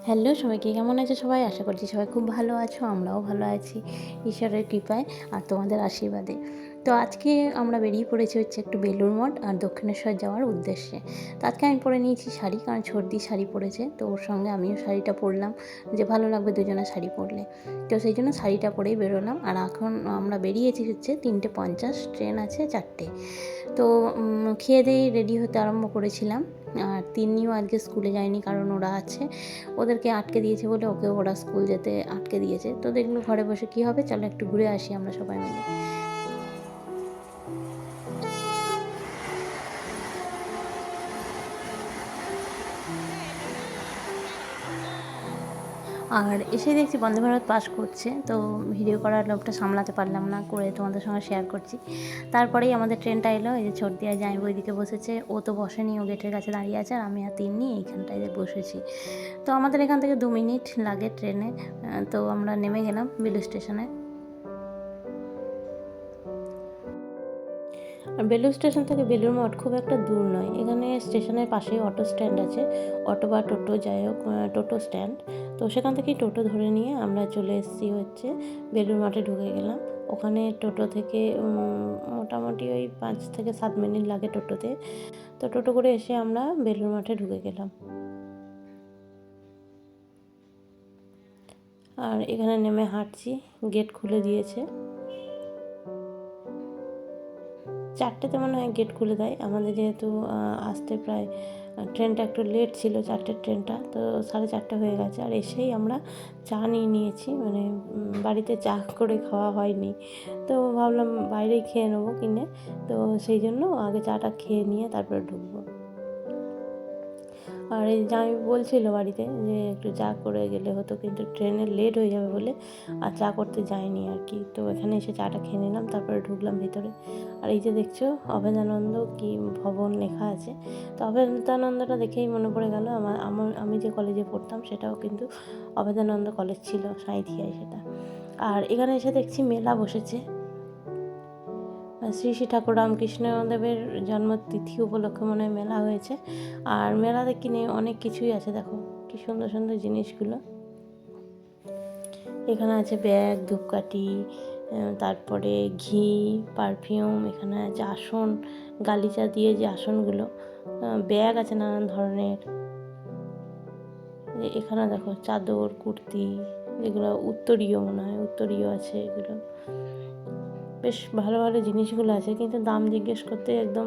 Hello সবাইকে, কেমন আছো সবাই? আশা করছি সবাই খুব ভালো আছো। আমরাও ভালো আছি ঈশ্বরের কৃপায় আর তোমাদের আশীর্বাদে। তো আজকে আমরা বেরিয়ে পড়েছি হচ্ছে একটু বেলুড় মঠ আর দক্ষিণেশ্বর যাওয়ার উদ্দেশ্যে। তো আজকে আমি পরে নিয়েছি শাড়ি, কারণ সর্দি শাড়ি পরেছে, তো ওর সঙ্গে আমিও শাড়িটা পরলাম যে ভালো লাগবে দুজনে শাড়ি পরলে। তো সেই জন্য শাড়িটা পরেই বেরোলাম। আর এখন আমরা বেরিয়েছি হচ্ছে 3:50, ট্রেন আছে 4টে। তো খেয়ে দিয়ে রেডি হতে আরম্ভ করেছিলাম। আর তিন্নিও আজকে স্কুলে যায়নি, কারণ ওরা আছে, ওদেরকে আটকে দিয়েছে বলে ওকে ওরা স্কুল যেতে আটকে দিয়েছে। তো দেখলো ঘরে বসে কী হবে, চলো একটু ঘুরে আসি আমরা সবাই মিলে। আর এসে দেখছি বন্দে ভারত পাস করছে, তো ভিডিও করার লোভটা সামলাতে পারলাম না, করে তোমাদের সঙ্গে শেয়ার করছি। তারপরেই আমাদের ট্রেনটা এলো। এই যে ছোটদি আর জামাইবু ওইদিকে বসেছে, ও তো বসেনি, ও গেটের কাছে দাঁড়িয়ে আছে, আর আমি আর তিন্নি এইখানটায় বসেছি। তো আমাদের এখান থেকে 2 মিনিট লাগে ট্রেনে। তো আমরা নেমে গেলাম বেলুড় স্টেশনে। আর বেলুড় স্টেশন থেকে বেলুড় মঠ খুব একটা দূর নয়। এখানে স্টেশনের পাশেই অটো স্ট্যান্ড আছে, অটো বা টোটো, যাই হোক, টোটো স্ট্যান্ড। তো সেখান থেকেই টোটো ধরে নিয়ে আমরা চলে এসেছি হচ্ছে বেলুড় মঠে, ঢুকে গেলাম। ওখানে টোটো থেকে মোটামুটি ওই 5 থেকে 7 মিনিট লাগে টোটোতে। তো টোটো করে এসে আমরা বেলুড় মঠে ঢুকে গেলাম। আর এখানে নেমে হাঁটছি, গেট খুলে দিয়েছে। 4টেতে মনে হয় গেট খুলে দেয়। আমাদের যেহেতু আসতে প্রায় ট্রেনটা একটু লেট ছিল, 4টের ট্রেনটা, তো 4:30 হয়ে গেছে। আর এসেই আমরা চা নিয়ে নিয়েছি, মানে বাড়িতে চা করে খাওয়া হয়নি, তো ভাবলাম বাইরেই খেয়ে নেবো কিনে। তো সেই জন্য আগে চাটা খেয়ে নিয়ে তারপরে ঢুকবো। আর এই জামাই বলছিল বাড়িতে যে একটু চা করে গেলে হতো, কিন্তু ট্রেনে লেট হয়ে যাবে বলে আর চা করতে যায়নি আর কি। তো এখানে এসে চাটা খেয়ে নিলাম, তারপরে ঢুকলাম ভিতরে। আর এই যে দেখছো অভেদানন্দ কি ভবন লেখা আছে, তো অভেদানন্দটা দেখেই মনে পড়ে গেল আমি যে কলেজে পড়তাম সেটাও কিন্তু অভেদানন্দ কলেজ ছিল, সাঁইথিয়ায় সেটা। আর এখানে এসে দেখছি মেলা বসেছে, শ্রী শ্রী ঠাকুর রামকৃষ্ণদেবের জন্মতিথি উপলক্ষে মনে হয় মেলা হয়েছে। আর মেলাতে কিনে অনেক কিছুই আছে, দেখো কি সুন্দর সুন্দর জিনিসগুলো। এখানে আছে ব্যাগ, ধূপকাঠি, তারপরে ঘি, পারফিউম, এখানে আছে আসন, গালিচা দিয়ে যে আসনগুলো, ব্যাগ আছে নানান ধরনের। এখানে দেখো চাদর, কুর্তি, এগুলো উত্তরীয়, মনে হয় উত্তরীয় আছে, এগুলো বেশ ভালো ভালো জিনিসগুলো আছে, কিন্তু দাম জিজ্ঞেস করতে একদম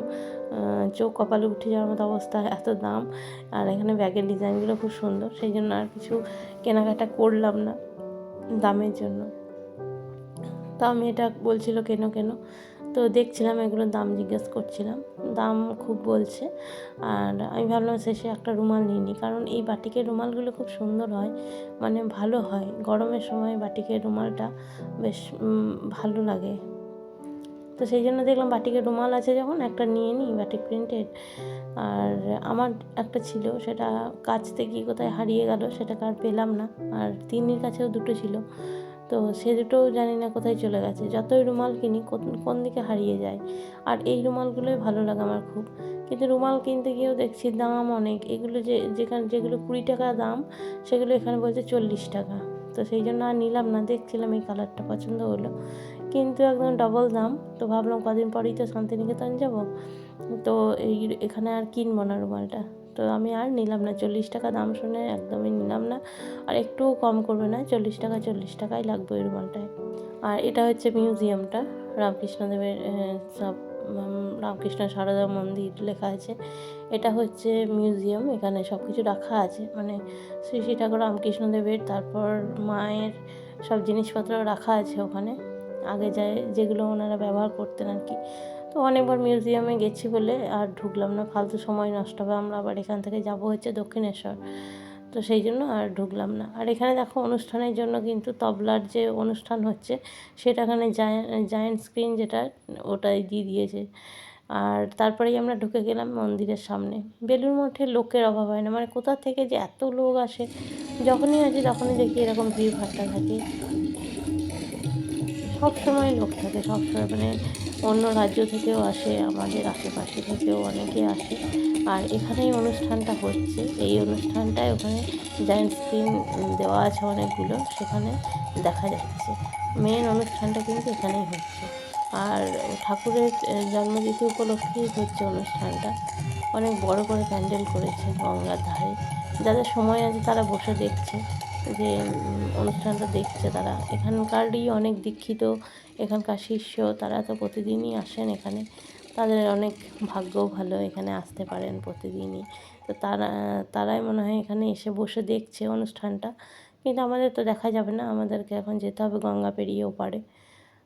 চোখ কপালে উঠে যাওয়ার মতো অবস্থা, এত দাম। আর এখানে ব্যাগের ডিজাইনগুলো খুব সুন্দর, সেই জন্য আর কিছু কেনাকাটা করলাম না দামের জন্য। তো আমি এটা বলছিল কেন কেন, তো দেখছিলাম এগুলোর দাম জিজ্ঞেস করছিলাম, দাম খুব বলছে। আর আমি ভাবলাম শেষে একটা রুমাল নিয়ে নিই, কারণ এই বাটিকের রুমালগুলো খুব সুন্দর হয়, মানে ভালো হয় গরমের সময় বাটিকের রুমালটা বেশ ভালো লাগে। তো সেই জন্য দেখলাম বাটিকের রুমাল আছে যখন একটা নিয়ে নিই, বাটিক প্রিন্টেড। আর আমার একটা ছিল, সেটা কাচতে গিয়ে কোথায় হারিয়ে গেল, সেটাকে আর পেলাম না। আর তিন্নির কাছেও দুটো ছিল, তো সে দুটোও জানি না কোথায় চলে গেছে। যতই রুমাল কিনি কোন দিকে হারিয়ে যায়। আর এই রুমালগুলোই ভালো লাগে আমার খুব, কিন্তু রুমাল কিনতে গিয়েও দেখছি দাম অনেক। এগুলো যেগুলো 20 টাকা দাম, সেগুলো এখানে বলছে 40 টাকা। তো সেই জন্য আর নিলাম না, দেখছিলাম এই কালারটা পছন্দ হলো, কিন্তু একদম ডবল দাম। তো ভাবলাম কদিন পরেই তো শান্তিনিকেতন যাব, তো এখানে আর কিনবো না রুমালটা। তো আমি আর নিলাম না, 40 টাকা দাম শুনে একদমই নিলাম না। আর একটুও কম করবে না, 40 টাকাই লাগবে ওই রুমালটায়। আর এটা হচ্ছে মিউজিয়ামটা, রামকৃষ্ণদেবের সব রামকৃষ্ণ সারদা মন্দির লেখা আছে। এটা হচ্ছে মিউজিয়াম, এখানে সব কিছু রাখা আছে, মানে শ্রী শ্রী ঠাকুর রামকৃষ্ণদেবের, তারপর মায়ের সব জিনিসপত্র রাখা আছে ওখানে, আগে যেগুলো ওনারা ব্যবহার করতেন আর কি। তো অনেকবার মিউজিয়ামে গেছি বলে আর ঢুকলাম না, ফালতু সময় নষ্ট হবে। আমরা আবার এখান থেকে যাব হচ্ছে দক্ষিণেশ্বর, তো সেই জন্য আর ঢুকলাম না। আর এখানে দেখো অনুষ্ঠানের জন্য কিন্তু তবলার যে অনুষ্ঠান হচ্ছে, সেটা এখানে জায়েন্ট স্ক্রিন যেটা, ওটাই দিয়ে দিয়েছে। আর তারপরেই আমরা ঢুকে গেলাম মন্দিরের সামনে। বেলুড় মঠে লোকের অভাব হয় না, মানে কোথা থেকে যে এত লোক আসে, যখনই আসি তখনই দেখি এরকম ভিড় ভাট্টা থাকে, সব সময় লোক থাকে, সব সময়, মানে অন্য রাজ্য থেকেও আসে, আমাদের আশেপাশে থেকেও অনেকে আসে। আর এখানেই অনুষ্ঠানটা হচ্ছে, এই অনুষ্ঠানটায় ওখানে জায়ান্ট স্ক্রিন দেওয়া আছে অনেকগুলো, সেখানে দেখা যাচ্ছে। মেন অনুষ্ঠানটা কিন্তু এখানেই হচ্ছে। আর ঠাকুরের জন্মতিথি উপলক্ষেই হচ্ছে অনুষ্ঠানটা। অনেক বড় করে প্যান্ডেল করেছে গঙ্গার ধারে। যাদের সময় আছে তারা বসে দেখছে, যে অনুষ্ঠানটা দেখছে তারা। এখানকারই অনেক দীক্ষিত, এখানকার শিষ্য, তারা তো প্রতিদিনই আসেন এখানে। তাদের অনেক ভাগ্যও ভালো, এখানে আসতে পারেন প্রতিদিনই। তো তারাই মনে হয় এখানে এসে বসে দেখছে অনুষ্ঠানটা। কিন্তু আমাদের তো দেখা যাবে না, আমাদেরকে এখন যেতে হবে গঙ্গা পেরিয়ে ওপারে।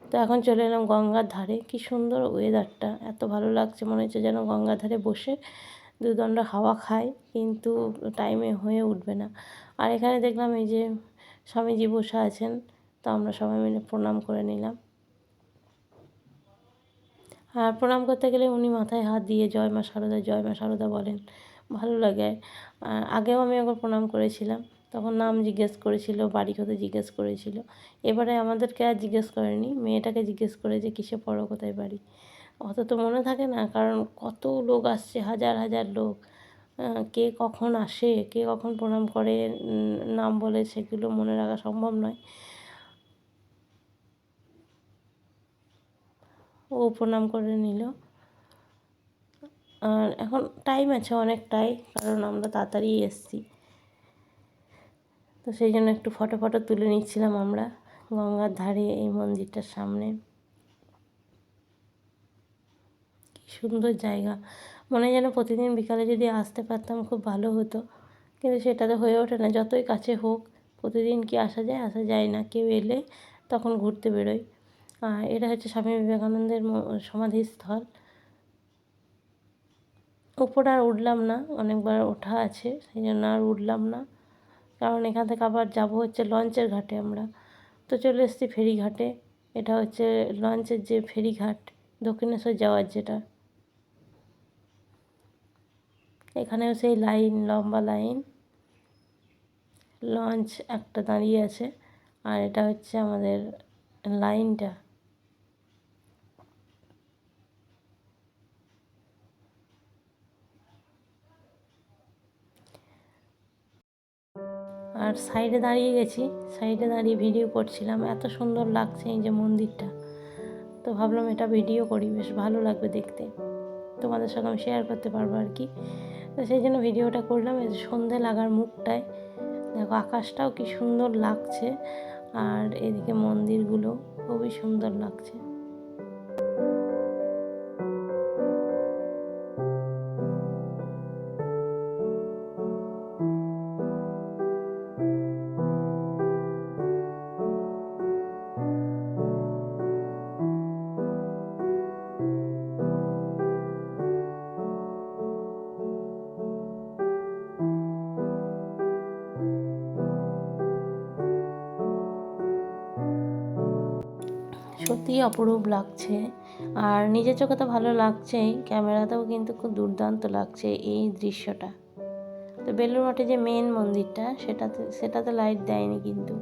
তো এখন চলে এলাম গঙ্গার ধারে। কী সুন্দর ওয়েদারটা, এত ভালো লাগছে, মনে হচ্ছে যেন গঙ্গার ধারে বসে দুদণ্ড হাওয়া খাই, কিন্তু টাইমে হয়ে উঠবে না। আর এখানে দেখলাম এই যে স্বামীজি বসে আছেন, তো আমরা সবাই মিলে প্রণাম করে নিলাম। আর প্রণাম করতে গেলে উনি মাথায় হাত দিয়ে জয় মা শারদা, জয় মা শারদা বলেন, ভালো লাগে। আগেও আমি একবার প্রণাম করেছিলাম, তখন নাম জিজ্ঞেস করেছিল, বাড়ি কোথায় জিজ্ঞেস করেছিল। এবারে আমাদেরকে আর জিজ্ঞেস করেনি, মেয়েটাকে জিজ্ঞেস করে যে কিসে পড়ো, কোথায় বাড়ি। অত তো মনে থাকে না, কারণ কত লোক আসছে, হাজার হাজার লোক। কে কখন আসে, কে কখন প্রণাম করে, নাম বলে, সেগুলো মনে রাখা সম্ভব নয়। ও প্রণাম করে নিল। আর এখন টাইম আছে অনেকটাই, কারণ আমরা তাড়াতাড়ি এসেছি। তো সেই জন্য একটু ফটো ফটো তুলে নিচ্ছিলাম আমরা গঙ্গার ধারে, এই মন্দিরটার সামনে। কী সুন্দর জায়গা, মনে হয় যেন প্রতিদিন বিকালে যদি আসতে পারতাম খুব ভালো হতো, কিন্তু সেটা তো হয়ে ওঠে না। যতই কাছে হোক, প্রতিদিন কি আসা যায়? আসা যায় না। কেউ এলে তখন ঘুরতে বেরোই। এটা হচ্ছে স্বামী বিবেকানন্দের সমাধিস্থল। উপরে আর উঠলাম না, অনেকবার ওঠা আছে, সেই জন্য আর উঠলাম না, কারণ এখান থেকে আবার যাব হচ্ছে লঞ্চের ঘাটে আমরা। তো চলে এসেছি ফেরিঘাটে। এটা হচ্ছে লঞ্চের যে ফেরিঘাট, দক্ষিণেশ্বর যাওয়ার যেটা। এখানেও সেই লাইন, লম্বা লাইন, লঞ্চ একটা দাঁড়িয়ে আছে। আর এটা হচ্ছে আমাদের লাইনটা। আর সাইডে দাঁড়িয়ে গেছি, সাইডে দাঁড়িয়ে ভিডিও করছিলাম, এত সুন্দর লাগছে এই যে মন্দিরটা। তো ভাবলাম এটা ভিডিও করি, বেশ ভালো লাগবে দেখতে, তোমাদের সঙ্গে আমি শেয়ার করতে পারবো আর কি। তো সেই জন্য ভিডিওটা করলাম। এই সন্ধে লাগার মুখটায় দেখো, আকাশটাও কি সুন্দর লাগছে, আর এদিকে মন্দিরগুলো খুবই সুন্দর লাগছে। সত্যিই অপরূপ লাগছে, আর নিজের চোখে তো ভালো লাগছেই, ক্যামেরাতেও কিন্তু খুব দুর্দান্ত লাগছে এই দৃশ্যটা। তো বেলুড় মঠে যে মেন মন্দিরটা, সেটাতে লাইট দেয়নি কিন্তু।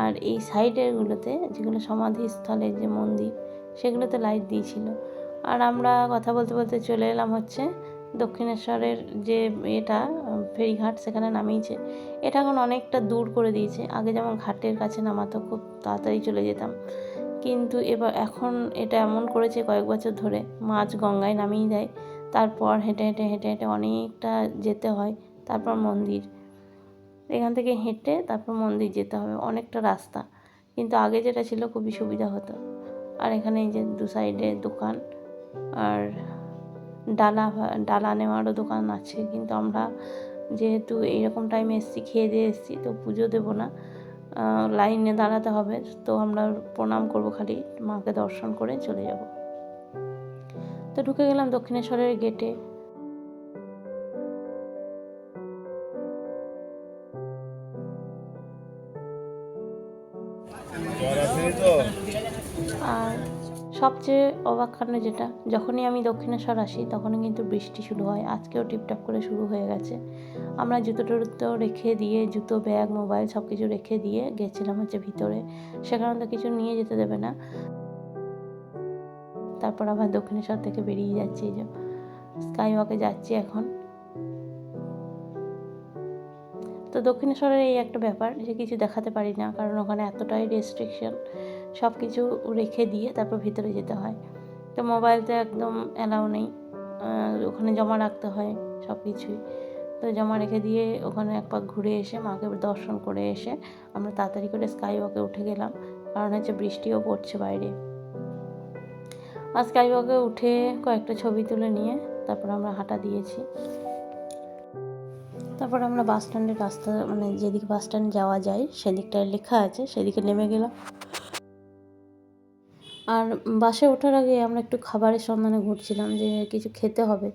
আর এই সাইডেরগুলোতে, যেগুলো সমাধিস্থলের যে মন্দির, সেগুলোতে লাইট দিয়েছিল। আর আমরা কথা বলতে বলতে চলে এলাম হচ্ছে দক্ষিণেশ্বরের যে এটা ফেরিঘাট, সেখানে নামিয়েছে। এটা এখন অনেকটা দূর করে দিয়েছে। আগে যেমন ঘাটের কাছে নামাতো, খুব তাড়াতাড়ি চলে যেতাম, কিন্তু এখন এটা এমন করেছে কয়েক বছর ধরে, মাঝ গঙ্গায় নামিয়ে দেয়, তারপর হেঁটে হেঁটে হেঁটে হেঁটে অনেকটা যেতে হয়, তারপর মন্দির। এখান থেকে হেঁটে তারপর মন্দির যেতে হবে, অনেকটা রাস্তা, কিন্তু আগে যেটা ছিল খুবই সুবিধা হতো। আর এখানে এই যে দু সাইডে দোকান, আর ডালা নেওয়ারও দোকান আছে, কিন্তু আমরা যেহেতু এইরকম টাইমে এসেছি, খেয়ে দিয়ে এসেছি, তো পুজো দেবো না, লাইনে দাঁড়াতে হবে, তো আমরা প্রণাম করব, খালি মাকে দর্শন করে চলে যাব। তো ঢুকে গেলাম দক্ষিণেশ্বরের গেটে। আর সবচেয়ে অবাক কাণ্ড যেটা, যখনই আমি দক্ষিণেশ্বর আসি তখনই কিন্তু বৃষ্টি শুরু হয়। আজকেও টিপটাপ করে শুরু হয়ে গেছে। আমরা জুতো টুতো রেখে দিয়ে, জুতো, ব্যাগ, মোবাইল সব কিছু রেখে দিয়ে গেছিলাম হচ্ছে ভিতরে, সেখানে তো কিছু নিয়ে যেতে দেবে না। তারপর আবার দক্ষিণেশ্বর থেকে বেরিয়ে যাচ্ছি, এই যে স্কাই ওয়াকে যাচ্ছি এখন। তো দক্ষিণেশ্বরের এই একটা ব্যাপার যে কিছু দেখাতে পারি না, কারণ ওখানে এতটাই রেস্ট্রিকশন, সব কিছু রেখে দিয়ে তারপর ভিতরে যেতে হয়। তো মোবাইল তো একদম অ্যালাউ নেই, ওখানে জমা রাখতে হয় সব কিছুই। তো জমা রেখে দিয়ে ওখানে এক পাক ঘুরে এসে মাকে দর্শন করে এসে আমরা তাড়াতাড়ি করে স্কাই ওয়াকে উঠে গেলাম, কারণ হচ্ছে বৃষ্টিও পড়ছে বাইরে। আর স্কাই ওয়াকে উঠে কয়েকটা ছবি তুলে নিয়ে তারপর আমরা হাঁটা দিয়েছি। তারপর আমরা বাস স্ট্যান্ডের রাস্তা, মানে যেদিকে বাস স্ট্যান্ড যাওয়া যায় সেদিকটায় লেখা আছে, সেদিকে নেমে গেলাম। আর বাসে ওঠার আগে আমরা একটু খাবারের সন্ধানে ঘুরছিলাম যে কিছু খেতে হবে,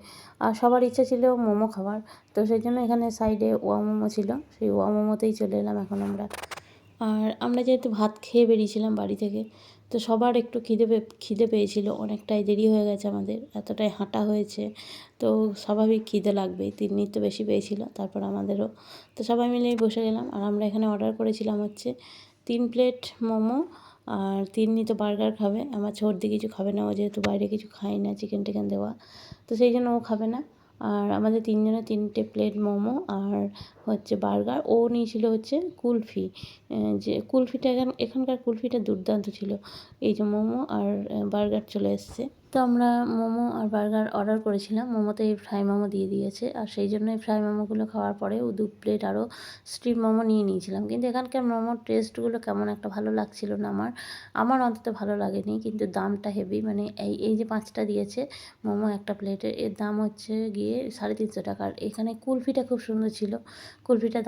আর সবার ইচ্ছা ছিল মোমো খাবার। তো সেই জন্য এখানে সাইডে ওয়া মোমো ছিল, সেই ওয়া মোমোতেই চলে এলাম এখন আমরা। আর আমরা যেহেতু ভাত খেয়ে বেরিয়েছিলাম বাড়ি থেকে, তো সবার একটু খিদে পেয়েছিল, অনেকটাই দেরি হয়ে গেছে আমাদের, এতটাই হাঁটা হয়েছে, তো স্বাভাবিক খিদে লাগবেই। তিন্নির তো বেশি পেয়েছিল, তারপর আমাদেরও। তো সবাই মিলেই বসে গেলাম। আর আমরা এখানে অর্ডার করেছিলাম হচ্ছে 3 প্লেট মোমো, আর তিন্নি তো বার্গার খাবে, আমার সর্দি কিছু খাবে না, ও যেহেতু বাইরে কিছু খায় না, চিকেন টিকেন দেওয়া, তো সেই জন্য ও খাবে না। আর আমাদের তিনজনের 3টে প্লেট মোমো আর হচ্ছে বার্গার। ও নিয়েছিল হচ্ছে কুলফি, যে কুলফিটা এখানকার কুলফিটা দুর্দান্ত ছিল। এই যে মোমো আর বার্গার চলে এসছে। তো আমরা মোমো আর বার্গার অর্ডার করেছিলাম, মোমোতে এই ফ্রাই মোমো দিয়ে দিয়েছে, আর সেই জন্য এই ফ্রাই মোমোগুলো খাওয়ার পরে ও 2 প্লেট আরও স্টিম মোমো নিয়ে নিয়েছিলাম। কিন্তু এখানকার মোমোর টেস্টগুলো কেমন একটা ভালো লাগছিল না আমার অন্তত ভালো লাগেনি। কিন্তু দামটা হেভি, মানে এই যে 5টা দিয়েছে মোমো একটা প্লেটের, এর দাম হচ্ছে গিয়ে 350 টাকা। আর এখানে কুলফিটা খুব সুন্দর ছিল, কুলফিটা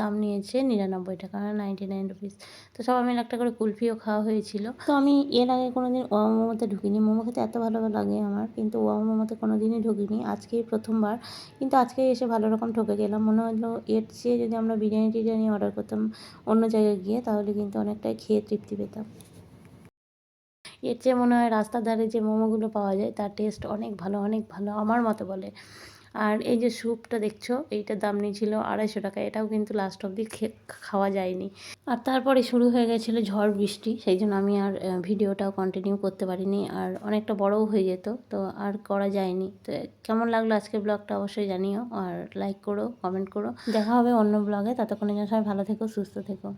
দাম নিয়েছে 99 টাকা, 99 রুপিস। তো সবাই মিলে একটা করে কুলফিও খাওয়া হয়েছিল। তো আমি এর আগে কোনো দিন ওয়া মোমোতে ঢুকিনি, মোমো খেতে এত ভালো লাগে আমার, কিন্তু ওয়া মোমোতে কোনো দিনই ঢুকিনি, আজকেই প্রথমবার। কিন্তু আজকে এসে ভালো রকম ঠকে গেলাম, মনে হলো এর চেয়ে যদি আমরা বিরিয়ানি অর্ডার করতাম অন্য জায়গায় গিয়ে, তাহলে কিন্তু অনেকটাই খেয়ে তৃপ্তি পেতাম। এর চেয়ে মনে হয় রাস্তার ধারে যে মোমোগুলো পাওয়া যায় তার টেস্ট অনেক ভালো, অনেক ভালো আমার মতে বলে। আর এই যে স্যুপটা দেখছো, এইটার দাম নিয়েছিল 250 টাকা, এটাও কিন্তু লাস্ট অবধি খাওয়া যায়নি। আর তারপরে শুরু হয়ে গেছিলো ঝড় বৃষ্টি, সেই জন্য আমি আর ভিডিওটাও কন্টিনিউ করতে পারিনি, আর অনেকটা বড়ও হয়ে যেত, তো আর করা যায়নি। তো কেমন লাগলো আজকের ব্লগটা অবশ্যই জানিও, আর লাইক করো, কমেন্ট করো। দেখা হবে অন্য ব্লগে, ততক্ষণের জন্য সবাই ভালো থেকো, সুস্থ থেকো।